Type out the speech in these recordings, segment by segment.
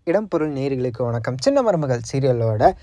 இடம் பொருள் நேயர்களுக்கு வணக்கம். சின்ன மருமகள் சீரியலோட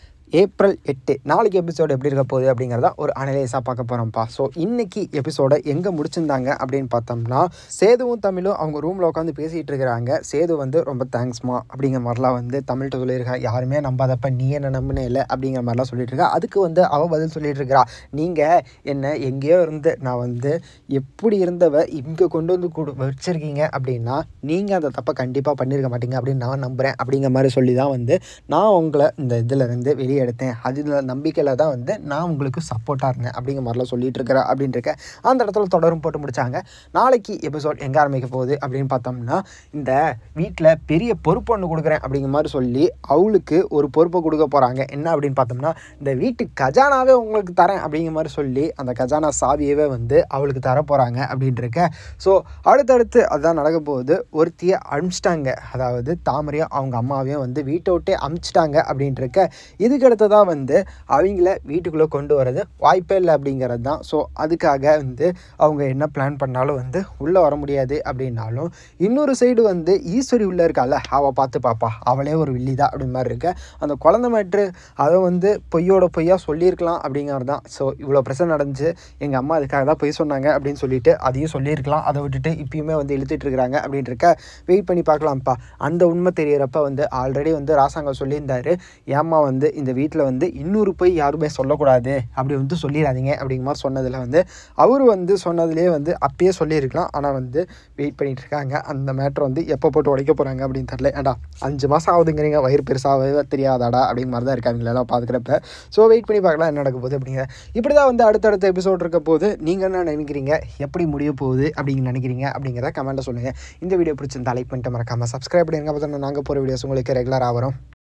ஏப்ரல் 8 நாளைக்கு எபிசோடு எப்படி இருக்க போகுது அப்படிங்கிறத ஒரு அனலைஸாக பார்க்க போகிறோம்ப்பா. ஸோ இன்னைக்கு எபிசோடை எங்கே முடிச்சிருந்தாங்க அப்படின்னு பார்த்தோம்னா, சேதுவும் தமிழும் அவங்க ரூமில் உட்காந்து பேசிகிட்டு இருக்கிறாங்க. சேது வந்து ரொம்ப தேங்க்ஸ்மா அப்படிங்கிற மாதிரிலாம் வந்து தமிழ்கிட்ட சொல்லியிருக்காங்க. யாருமே நம்பாதப்ப நீ என்ன நம்பினே இல்லை அப்படிங்கிற மாதிரிலாம் சொல்லிட்டு இருக்கா. அதுக்கு வந்து அவள் பதில் சொல்லிட்டு இருக்கிறா, நீங்கள் என்ன எங்கேயோ இருந்து நான் வந்து எப்படி இருந்தவ இங்கே கொண்டு வந்து வச்சிருக்கீங்க அப்படின்னா நீங்கள் அந்த தப்பை கண்டிப்பாக பண்ணியிருக்க மாட்டீங்க அப்படின்னு நான் நம்புகிறேன் அப்படிங்கிற மாதிரி சொல்லி தான் வந்து நான் உங்களை இந்த இதில் இருந்து வெளியே எடுத்தேன். அதில் நம்பிக்கையில் தான் வந்து நான் உங்களுக்கு சப்போர்ட்டாக இருந்தேன் அப்படிங்கிற மாதிரிலாம் சொல்லிட்டு இருக்கிறேன் அப்படின்னு இருக்க அந்த இடத்துல தொடரும் போட்டு முடித்தாங்க. நாளைக்கு எபிசோட் எங்கே ஆரம்பிக்க போகுது அப்படின்னு பார்த்தோம்னா, இந்த வீட்டில் பெரிய பொறுப்பு ஒன்று கொடுக்குறேன் அப்படிங்கிற மாதிரி சொல்லி அவளுக்கு ஒரு பொறுப்பை கொடுக்க போகிறாங்க. என்ன அப்படின்னு பார்த்தோம்னா, இந்த வீட்டு கஜானாவே உங்களுக்கு தரேன் அப்படிங்கிற மாதிரி சொல்லி அந்த கஜானா சாவியவே வந்து அவளுக்கு தர போகிறாங்க அப்படின்ட்டு இருக்க. ஸோ அடுத்தடுத்து அதுதான் நடக்க போகுது. ஒருத்தியை அனுப்பிச்சிட்டாங்க, அதாவது தாமரையும் அவங்க அம்மாவையும் வந்து வீட்டை விட்டே அனுப்பிச்சிட்டாங்க அப்படின்ட்டு இருக்க. இதுக்கு அடுத்ததாக வந்து அவங்கள வீட்டுக்குள்ளே கொண்டு வரது வாய்ப்பே இல்லை அப்படிங்கிறது தான். ஸோ அதுக்காக வந்து அவங்க என்ன பிளான் பண்ணாலும் வந்து உள்ளே வர முடியாது அப்படின்னாலும், இன்னொரு சைடு வந்து ஈஸ்வரி உள்ளே இருக்கால, அவள் பார்த்து பாப்பா அவளே ஒரு வில்லி தான் அப்படி மாதிரி இருக்க. அந்த குழந்தை மேட்ரு அதை வந்து பொய்யோட பொய்யா சொல்லியிருக்கலாம் அப்படிங்கிறது தான். ஸோ இவ்வளோ பிரச்சனை நடந்துச்சு, எங்கள் அம்மா அதுக்காக தான் பொய் சொன்னாங்க அப்படின்னு சொல்லிட்டு அதையும் சொல்லியிருக்கலாம். அதை விட்டுட்டு இப்பயுமே வந்து இழுத்துட்டு இருக்கிறாங்க அப்படின்ட்டு இருக்க. வெயிட் பண்ணி பார்க்கலாம்ப்பா. அந்த உண்மை தெரியறப்ப வந்து ஆல்ரெடி வந்து ராசாங்க சொல்லியிருந்தாரு, ஏம்மா வந்து இந்த வீட்டில் வந்து இன்னொரு போய் யாருமே சொல்லக்கூடாது அப்படி வந்து சொல்லிடாதீங்க அப்படிங்கிற மாதிரி சொன்னதில் வந்து அவர் வந்து சொன்னதுலேயே வந்து அப்பயே சொல்லியிருக்கலாம். ஆனால் வந்து வெயிட் பண்ணிகிட்டு இருக்காங்க. அந்த மேட்ரு வந்து எப்போ போட்டு உடைக்க போகிறாங்க அப்படின்னு தெரியல. ஏடா 5 மாதம் ஆகுதுங்கிறீங்க, வயிறு பெருசாகவே தெரியாதாடா அப்படிங்கிற மாதிரி தான் இருக்காங்களெல்லாம் பார்க்குறப்ப. ஸோ வெயிட் பண்ணி பார்க்கலாம் என்ன நடக்க போகுது அப்படிங்கிற. இப்படி தான் வந்து அடுத்தடுத்த எபிசோட் இருக்க போது. நீங்கள் என்ன நினைக்கிறீங்க, எப்படி முடிய போகுது அப்படின்னு நினைக்கிறீங்க அப்படிங்கிறத கமெண்ட்டில் சொல்லுங்கள். இந்த வீடியோ பிடிச்சிருந்தா லைக் பண்ணிட்டு மறக்காமல் சப்ஸ்கிரைப் பண்ணிடுங்க. அப்போ தான் நாங்கள் போகிற வீடியோஸ் உங்களுக்கு ரெகுலராக வரும்.